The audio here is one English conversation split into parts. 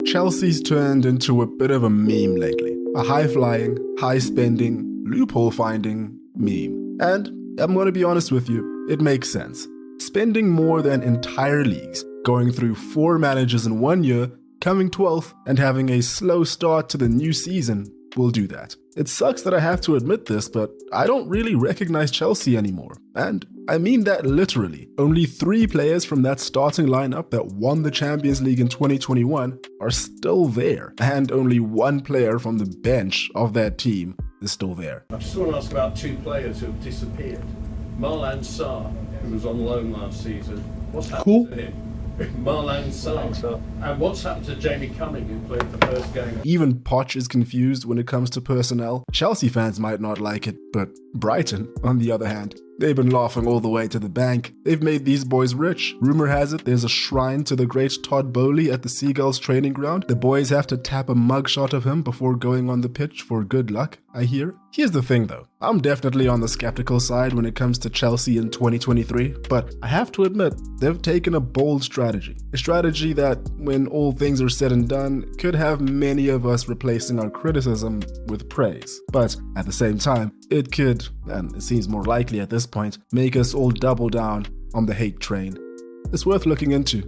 Chelsea's turned into a bit of a meme lately. A high-flying, high-spending, loophole-finding meme. And I'm going to be honest with you, it makes sense. Spending more than entire leagues, going through 4 managers in 1 year, coming 12th, and having a slow start to the new season will do that. It sucks that I have to admit this, but I don't really recognize Chelsea anymore. And I mean that literally. Only 3 players from that starting lineup that won the Champions League in 2021 are still there. And only 1 player from the bench of that team is still there. I just want to ask about 2 players who have disappeared. Marwan Sarr, who was on loan last season. What's happened to him? Marwan Sarr. And what's happened to Jamie Cumming, who played the first game? Even Poch is confused when it comes to personnel. Chelsea fans might not like it, but Brighton, on the other hand, they've been laughing all the way to the bank. They've made these boys rich. Rumor has it there's a shrine to the great Todd Bowley at the Seagulls training ground. The boys have to tap a mugshot of him before going on the pitch for good luck, I hear. Here's the thing though, I'm definitely on the skeptical side when it comes to Chelsea in 2023, but I have to admit, they've taken a bold strategy. A strategy that, when all things are said and done, could have many of us replacing our criticism with praise. But at the same time, it could, and it seems more likely at this point, make us all double down on the hate train. It's worth looking into.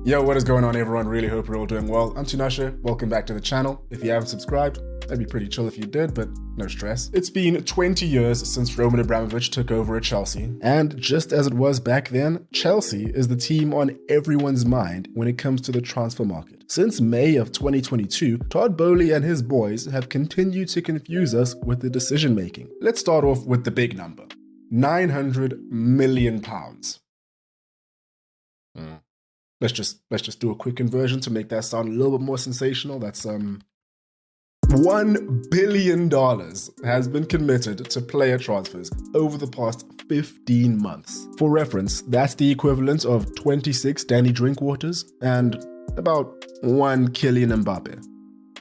Yo, what is going on everyone? Really hope you're all doing well. I'm Tinashe, welcome back to the channel. If you haven't subscribed, that'd be pretty chill if you did, but no stress. It's been 20 years since Roman Abramovich took over at Chelsea, and just as it was back then, Chelsea is the team on everyone's mind when it comes to the transfer market. Since May of 2022, Todd Bowley and his boys have continued to confuse us with the decision making. Let's start off with the big number, £900 million. Let's just do a quick conversion to make that sound a little bit more sensational. That's $1 billion has been committed to player transfers over the past 15 months. For reference, that's the equivalent of 26 Danny Drinkwaters and about 1 Kylian Mbappe.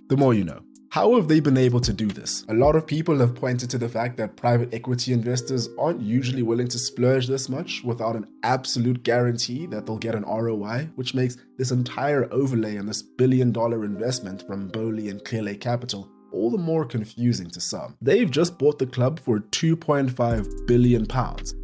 The more you know. How have they been able to do this? A lot of people have pointed to the fact that private equity investors aren't usually willing to splurge this much without an absolute guarantee that they'll get an ROI, which makes this entire overlay on this billion-dollar investment from Bowley and Clearlake Capital all the more confusing to some. They've just bought the club for £2.5 billion.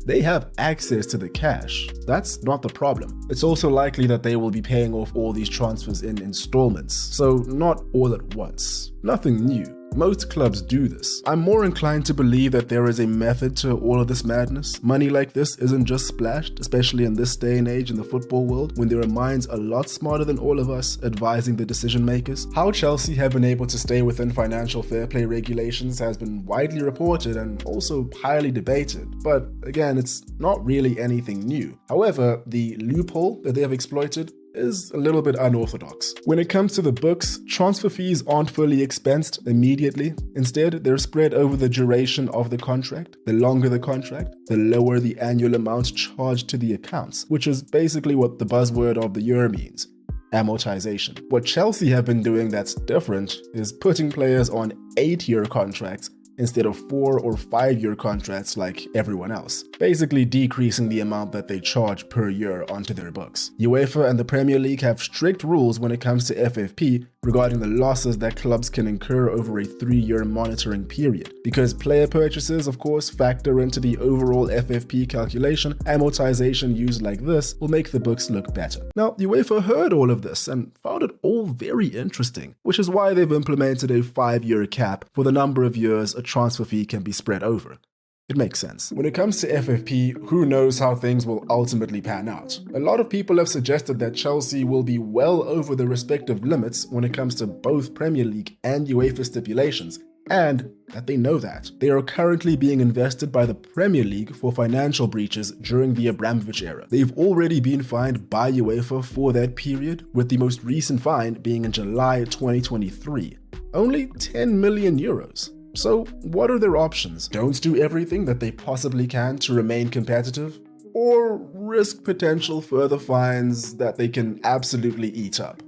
They have access to the cash. That's not the problem. It's also likely that they will be paying off all these transfers in installments, so not all at once. Nothing new. Most clubs do this. I'm more inclined to believe that there is a method to all of this madness. Money like this isn't just splashed, especially in this day and age in the football world, when there are minds a lot smarter than all of us advising the decision makers. How Chelsea have been able to stay within financial fair play regulations has been widely reported and also highly debated, but again, it's not really anything new. However, the loophole that they have exploited is a little bit unorthodox. When it comes to the books, transfer fees aren't fully expensed immediately. Instead, they're spread over the duration of the contract. The longer the contract, the lower the annual amount charged to the accounts, which is basically what the buzzword of the year means. Amortization. What Chelsea have been doing that's different is putting players on 8-year contracts instead of 4 or 5-year contracts like everyone else, basically decreasing the amount that they charge per year onto their books. UEFA and the Premier League have strict rules when it comes to FFP regarding the losses that clubs can incur over a 3-year monitoring period. Because player purchases, of course, factor into the overall FFP calculation, amortization used like this will make the books look better. Now, UEFA heard all of this and found it all very interesting, which is why they've implemented a 5-year cap for the number of years a transfer fee can be spread over. It makes sense. When it comes to FFP, who knows how things will ultimately pan out? A lot of people have suggested that Chelsea will be well over the respective limits when it comes to both Premier League and UEFA stipulations, and that they know that. They are currently being invested by the Premier League for financial breaches during the Abramovich era. They've already been fined by UEFA for that period, with the most recent fine being in July 2023. Only 10 million euros. So what are their options? Don't do everything that they possibly can to remain competitive? Or risk potential further fines that they can absolutely eat up?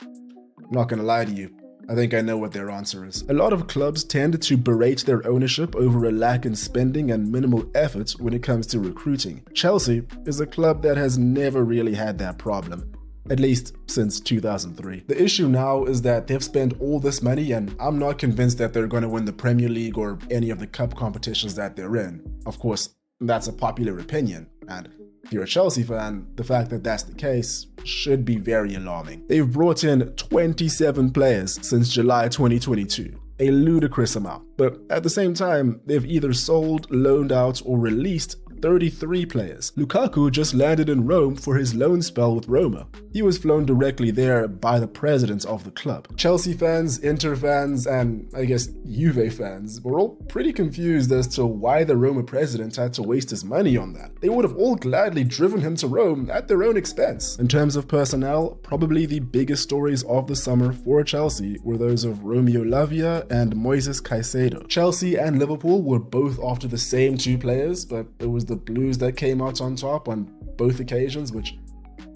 I'm not gonna lie to you, I think I know what their answer is. A lot of clubs tend to berate their ownership over a lack in spending and minimal effort when it comes to recruiting. Chelsea is a club that has never really had that problem. at least since 2003. The issue now is that they've spent all this money, and I'm not convinced that they're going to win the Premier League or any of the cup competitions that they're in. Of course, that's a popular opinion, and if you're a Chelsea fan, the fact that that's the case should be very alarming. They've brought in 27 players since July 2022. A ludicrous amount. But at the same time, they've either sold, loaned out, or released 33 players. Lukaku just landed in Rome for his loan spell with Roma. He was flown directly there by the president of the club. Chelsea fans, Inter fans, and I guess Juve fans were all pretty confused as to why the Roma president had to waste his money on that. They would have all gladly driven him to Rome at their own expense. In terms of personnel, probably the biggest stories of the summer for Chelsea were those of Romeo Lavia and Moises Caicedo. Chelsea and Liverpool were both after the same two players, but it was the Blues that came out on top on both occasions, which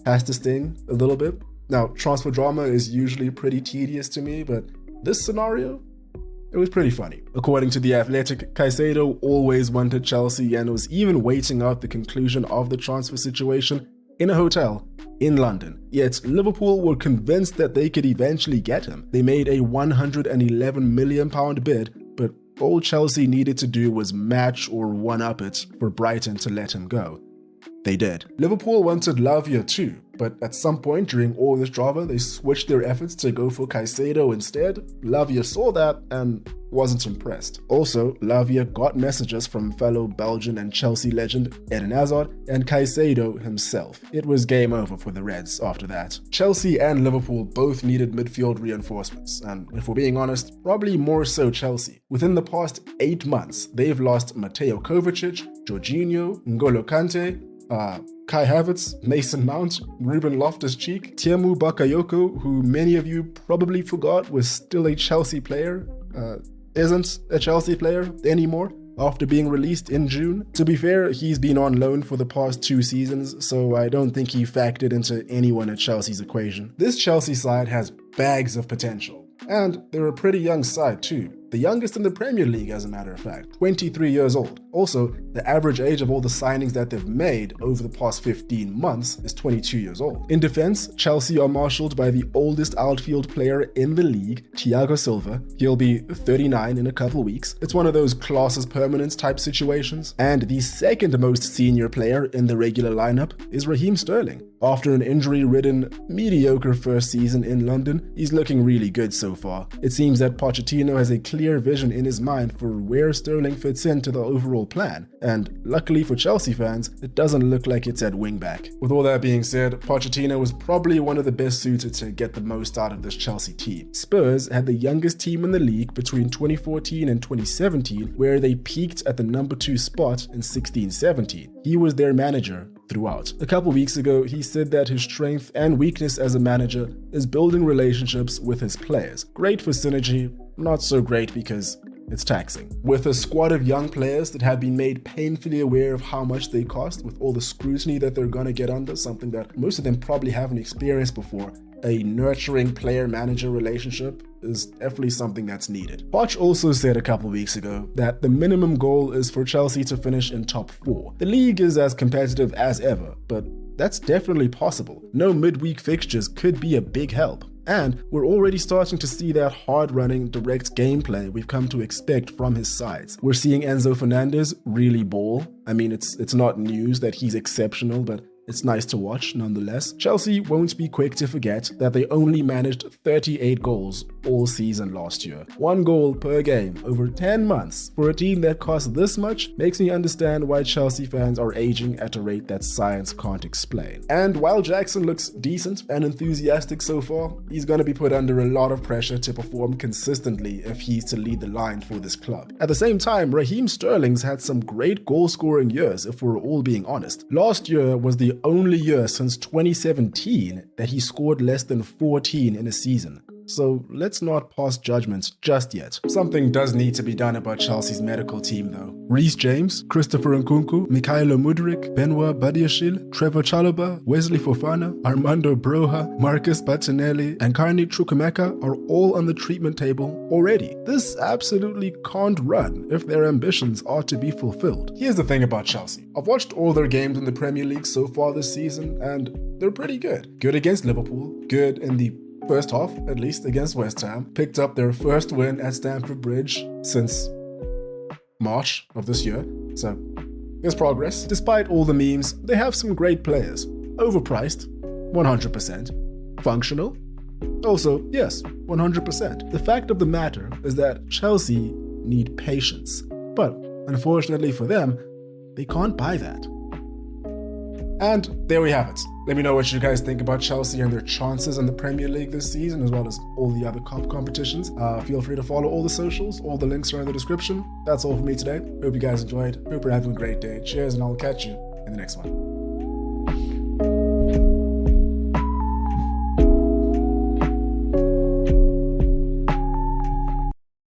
has to sting a little bit. Now, transfer drama is usually pretty tedious to me, but this scenario, it was pretty funny. According to The Athletic, Caicedo always wanted Chelsea and was even waiting out the conclusion of the transfer situation in a hotel in London. Yet Liverpool were convinced that they could eventually get him. They made a £111 million bid, but all Chelsea needed to do was match or one-up it for Brighton to let him go. They did. Liverpool wanted Lavia too, but at some point during all this drama, they switched their efforts to go for Caicedo instead. Lavia saw that and wasn't impressed. Also, Lavia got messages from fellow Belgian and Chelsea legend Eden Hazard and Caicedo himself. It was game over for the Reds after that. Chelsea and Liverpool both needed midfield reinforcemements, and if we're being honest, probably more so Chelsea. Within the past 8 months, they've lost Mateo Kovacic, Jorginho, N'Golo Kante, Kai Havertz, Mason Mount, Ruben Loftus-Cheek, Tiemu Bakayoko, who many of you probably forgot was still a Chelsea player, isn't a Chelsea player anymore after being released in June. To be fair, he's been on loan for the past 2 seasons, so I don't think he factored into anyone at Chelsea's equation. This Chelsea side has bags of potential, and they're a pretty young side too. The youngest in the Premier League, as a matter of fact, 23 years old. Also, the average age of all the signings that they've made over the past 15 months is 22 years old. In defense, Chelsea are marshaled by the oldest outfield player in the league, Thiago Silva. He'll be 39 in a couple weeks. It's one of those class as permanent type situations. And the second most senior player in the regular lineup is Raheem Sterling. After an injury-ridden, mediocre first season in London, he's looking really good so far. It seems that Pochettino has a clear vision in his mind for where Sterling fits into the overall plan, and luckily for Chelsea fans, it doesn't look like it's at wingback. With all that being said, Pochettino was probably one of the best suited to get the most out of this Chelsea team. Spurs had the youngest team in the league between 2014 and 2017, where they peaked at the number 2 spot in 16-17. He was their manager throughout. A couple weeks ago, he said that his strength and weakness as a manager is building relationships with his players. Great for synergy, not so great because it's taxing. With a squad of young players that have been made painfully aware of how much they cost, with all the scrutiny that they're gonna get under, something that most of them probably haven't experienced before, a nurturing player-manager relationship is definitely something that's needed. Poch also said a couple weeks ago that the minimum goal is for Chelsea to finish in top 4. The league is as competitive as ever, but that's definitely possible. No midweek fixtures could be a big help. And we're already starting to see that hard-running, direct gameplay we've come to expect from his sides. We're seeing Enzo Fernandez really ball. I mean, it's not news that he's exceptional, but it's nice to watch nonetheless. Chelsea won't be quick to forget that they only managed 38 goals all season last year. 1 goal per game over 10 months for a team that costs this much makes me understand why Chelsea fans are aging at a rate that science can't explain. And while Jackson looks decent and enthusiastic so far, he's going to be put under a lot of pressure to perform consistently if he's to lead the line for this club. At the same time, Raheem Sterling's had some great goal-scoring years if we're all being honest. Last year was the only year since 2017 that he scored less than 14 in a season. so let's not pass judgment just yet. Something does need to be done about Chelsea's medical team though. Reece James, Christopher Nkunku, Mikhailo Mudryk, Benoit Badiashile, Trevor Chalobah, Wesley Fofana, Armando Broja, Marcus Bettinelli, and Carney Chukwuemeka are all on the treatment table already. This absolutely can't run if their ambitions are to be fulfilled. Here's the thing about Chelsea. I've watched all their games in the Premier League so far this season, and they're pretty good. Good against Liverpool, good in the first half, at least, against West Ham. Picked up their first win at Stamford Bridge since March of this year, so there's progress. Despite all the memes, they have some great players. Overpriced, 100%. Functional? Also, yes, 100%. The fact of the matter is that Chelsea need patience, but unfortunately for them, they can't buy that. And there we have it. Let me know what you guys think about Chelsea and their chances in the Premier League this season, as well as all the other cup competitions. Feel free to follow all the socials. All the links are in the description. That's all for me today. Hope you guys enjoyed. Hope you're having a great day. Cheers, and I'll catch you in the next one.